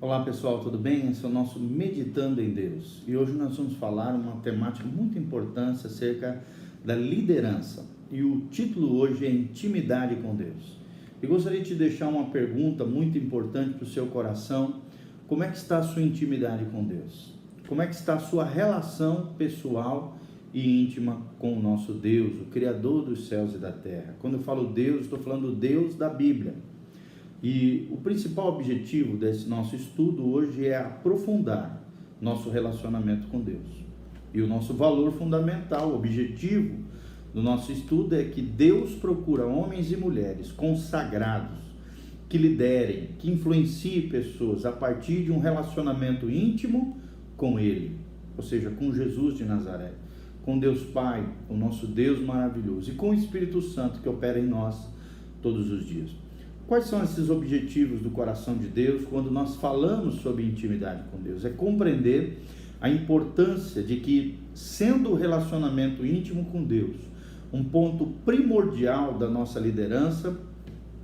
Olá pessoal, tudo bem? Esse é o nosso Meditando em Deus e hoje nós vamos falar uma temática muito importante acerca da liderança e o título hoje é Intimidade com Deus. Eu gostaria de te deixar uma pergunta muito importante para o seu coração: como é que está a sua intimidade com Deus? Como é que está a sua relação pessoal e íntima com o nosso Deus, o Criador dos céus e da terra? Quando eu falo Deus, estou falando Deus da Bíblia. E o principal objetivo desse nosso estudo hoje é aprofundar nosso relacionamento com Deus. E o nosso valor fundamental, o objetivo do nosso estudo é que Deus procura homens e mulheres consagrados, que liderem, que influenciem pessoas a partir de um relacionamento íntimo com Ele, ou seja, com Jesus de Nazaré, com Deus Pai, o nosso Deus maravilhoso, e com o Espírito Santo que opera em nós todos os dias. Quais são esses objetivos do coração de Deus quando nós falamos sobre intimidade com Deus? É compreender a importância de que, sendo o relacionamento íntimo com Deus um ponto primordial da nossa liderança,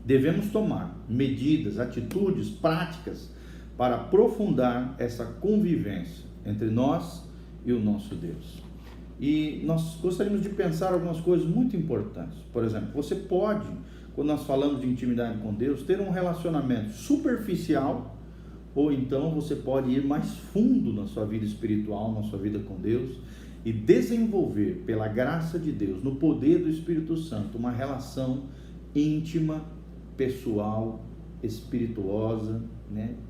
devemos tomar medidas, atitudes, práticas para aprofundar essa convivência entre nós e o nosso Deus. E nós gostaríamos de pensar algumas coisas muito importantes. Por exemplo, você pode, quando nós falamos de intimidade com Deus, ter um relacionamento superficial, ou então você pode ir mais fundo na sua vida espiritual, na sua vida com Deus, e desenvolver, pela graça de Deus, no poder do Espírito Santo, uma relação íntima, pessoal, espirituosa,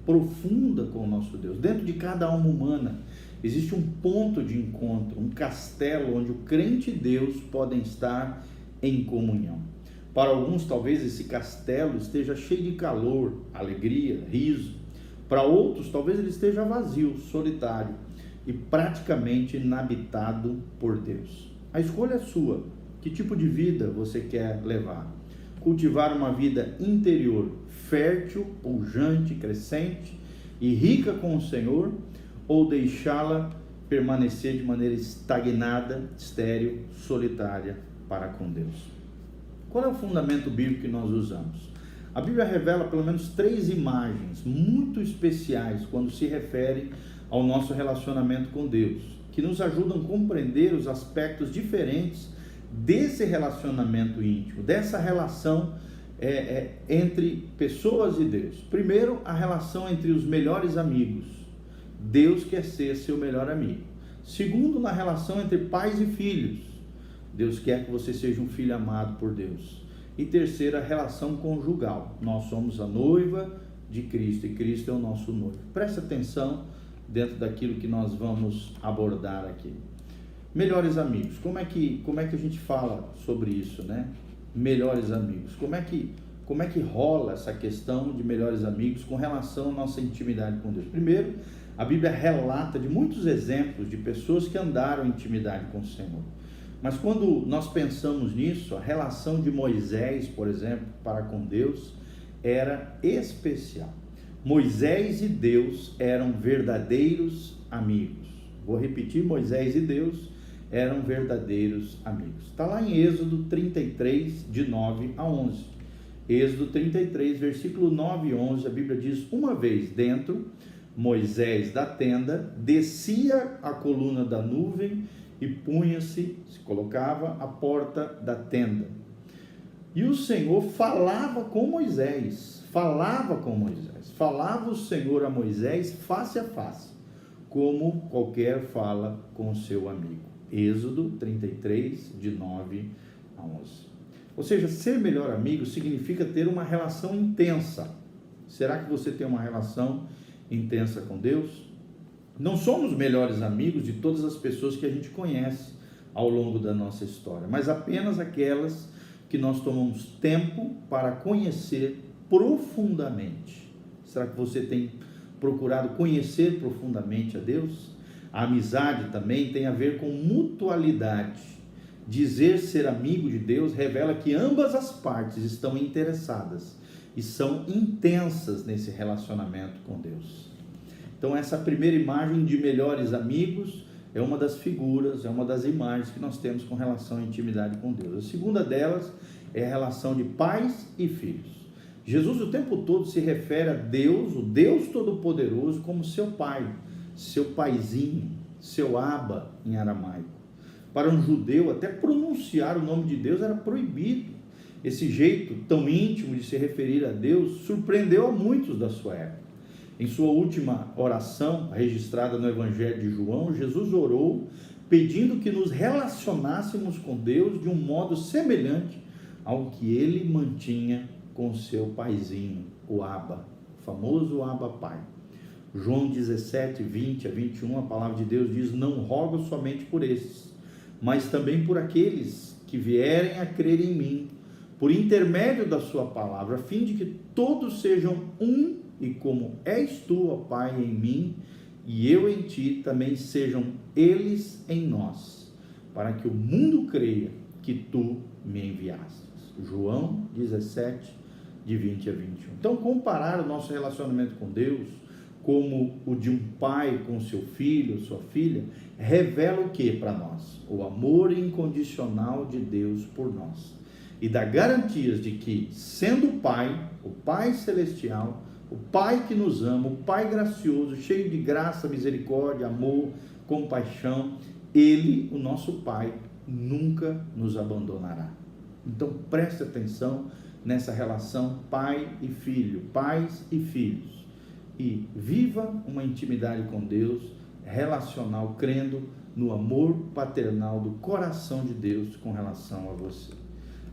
profunda com o nosso Deus. Dentro de cada alma humana existe um ponto de encontro, um castelo onde o crente e Deus podem estar em comunhão. Para alguns, talvez esse castelo esteja cheio de calor, alegria, riso. Para outros, talvez ele esteja vazio, solitário e praticamente inabitado por Deus. A escolha é sua. Que tipo de vida você quer levar? Cultivar uma vida interior, fértil, pujante, crescente e rica com o Senhor, ou deixá-la permanecer de maneira estagnada, estéril, solitária para com Deus? Qual é o fundamento bíblico que nós usamos? A Bíblia revela pelo menos 3 imagens muito especiais quando se refere ao nosso relacionamento com Deus, que nos ajudam a compreender os aspectos diferentes desse relacionamento íntimo, dessa relação entre pessoas e Deus. Primeiro, a relação entre os melhores amigos. Deus quer ser seu melhor amigo. Segundo, na relação entre pais e filhos. Deus quer que você seja um filho amado por Deus. E terceira, a relação conjugal. Nós somos a noiva de Cristo e Cristo é o nosso noivo. Preste atenção dentro daquilo que nós vamos abordar aqui. Melhores amigos. Como é que a gente fala sobre isso, né? Melhores amigos. Como é que rola essa questão de melhores amigos com relação à nossa intimidade com Deus? Primeiro, a Bíblia relata de muitos exemplos de pessoas que andaram em intimidade com o Senhor. Mas quando nós pensamos nisso, a relação de Moisés, por exemplo, para com Deus, era especial. Moisés e Deus eram verdadeiros amigos. Vou repetir, Moisés e Deus eram verdadeiros amigos. Está lá em Êxodo 33, de 9 a 11. Êxodo 33, versículo 9 e 11, a Bíblia diz: uma vez dentro, Moisés da tenda, descia a coluna da nuvem e punha-se, se colocava à porta da tenda. E o Senhor falava com Moisés, falava o Senhor a Moisés face a face, como qualquer fala com o seu amigo. Êxodo 33, de 9 a 11. Ou seja, ser melhor amigo significa ter uma relação intensa. Será que você tem uma relação intensa com Deus? Não somos melhores amigos de todas as pessoas que a gente conhece ao longo da nossa história, mas apenas aquelas que nós tomamos tempo para conhecer profundamente. Será que você tem procurado conhecer profundamente a Deus? A amizade também tem a ver com mutualidade. Dizer ser amigo de Deus revela que ambas as partes estão interessadas e são intensas nesse relacionamento com Deus. Então essa primeira imagem de melhores amigos é uma das figuras, é uma das imagens que nós temos com relação à intimidade com Deus. A segunda delas é a relação de pais e filhos. Jesus o tempo todo se refere a Deus, o Deus Todo-Poderoso, como seu pai, seu paizinho, seu Abba em aramaico. Para um judeu, até pronunciar o nome de Deus era proibido. Esse jeito tão íntimo de se referir a Deus surpreendeu a muitos da sua época. Em sua última oração, registrada no Evangelho de João, Jesus orou pedindo que nos relacionássemos com Deus de um modo semelhante ao que ele mantinha com seu paizinho, o Abba, o famoso Abba Pai. João 17, 20 a 21, a palavra de Deus diz: não rogo somente por esses, mas também por aqueles que vierem a crer em mim, por intermédio da sua palavra, a fim de que todos sejam um, e como és tu, ó Pai, em mim, e eu em ti, também sejam eles em nós, para que o mundo creia que tu me enviastes. João 17, de 20 a 21. Então, comparar o nosso relacionamento com Deus como o de um pai com seu filho, sua filha, revela o que para nós? O amor incondicional de Deus por nós. E dá garantias de que, sendo o Pai, o Pai Celestial, o Pai que nos ama, o Pai gracioso, cheio de graça, misericórdia, amor, compaixão, Ele, o nosso Pai, nunca nos abandonará. Então preste atenção nessa relação pai e filho, pais e filhos, e viva uma intimidade com Deus, relacional, crendo no amor paternal do coração de Deus com relação a você.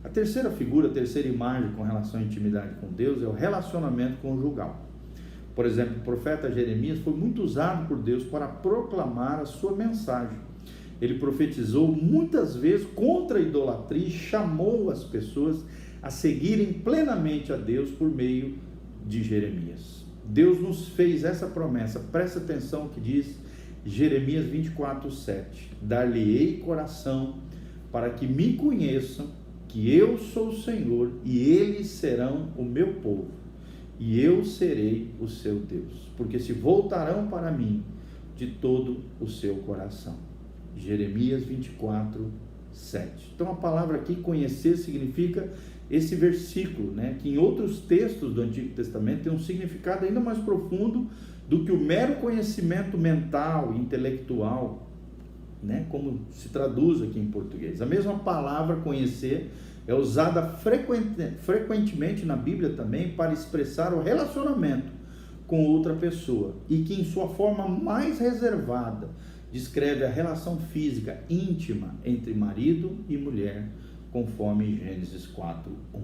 A terceira figura, a terceira imagem com relação à intimidade com Deus é o relacionamento conjugal. Por exemplo, o profeta Jeremias foi muito usado por Deus para proclamar a sua mensagem. Ele profetizou muitas vezes contra a idolatria e chamou as pessoas a seguirem plenamente a Deus por meio de Jeremias. Deus nos fez essa promessa, presta atenção ao que diz Jeremias 24, 7. Dar-lhe-ei coração para que me conheçam, que eu sou o Senhor, e eles serão o meu povo, e eu serei o seu Deus, porque se voltarão para mim de todo o seu coração. Jeremias 24, 7. Então a palavra aqui, conhecer, significa esse versículo, né, que em outros textos do Antigo Testamento tem um significado ainda mais profundo do que o mero conhecimento mental, intelectual, né, como se traduz aqui em português. A mesma palavra conhecer é usada frequentemente na Bíblia também para expressar o relacionamento com outra pessoa, e que em sua forma mais reservada descreve a relação física íntima entre marido e mulher, conforme Gênesis 4, 1.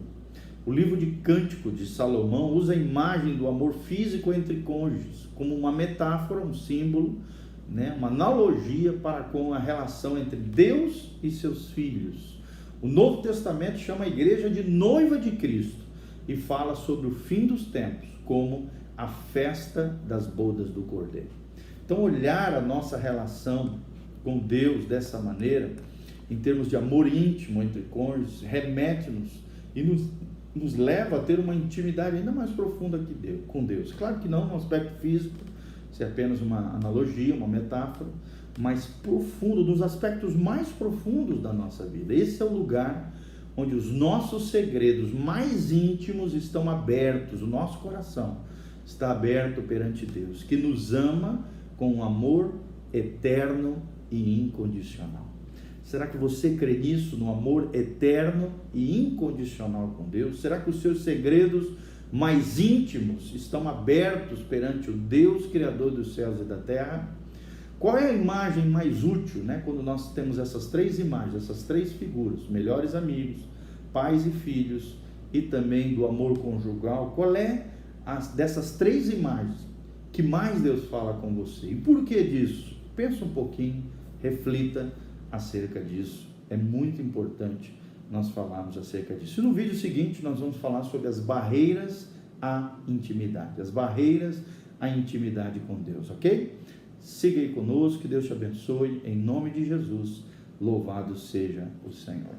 O livro de Cânticos de Salomão usa a imagem do amor físico entre cônjuges como uma metáfora, um símbolo, né, uma analogia para com a relação entre Deus e seus filhos. O Novo Testamento chama a igreja de noiva de Cristo e fala sobre o fim dos tempos como a festa das bodas do Cordeiro. Então, olhar a nossa relação com Deus dessa maneira, em termos de amor íntimo entre cônjuges, remete-nos e nos leva a ter uma intimidade ainda mais profunda com Deus. Claro que não no aspecto físico, isso é apenas uma analogia, uma metáfora, mas profundo, nos aspectos mais profundos da nossa vida. Esse é o lugar onde os nossos segredos mais íntimos estão abertos, o nosso coração está aberto perante Deus, que nos ama com um amor eterno e incondicional. Será que você crê nisso, no amor eterno e incondicional com Deus? Será que os seus segredos mais íntimos estão abertos perante o Deus Criador dos céus e da terra? Qual é a imagem mais útil, né, quando nós temos essas três imagens, essas três figuras, melhores amigos, pais e filhos, e também do amor conjugal? Qual é dessas três imagens que mais Deus fala com você? E por que disso? Pensa um pouquinho, reflita acerca disso. É muito importante nós falarmos acerca disso. E no vídeo seguinte nós vamos falar sobre as barreiras à intimidade, as barreiras à intimidade com Deus, ok? Siga aí conosco, que Deus te abençoe, em nome de Jesus, louvado seja o Senhor.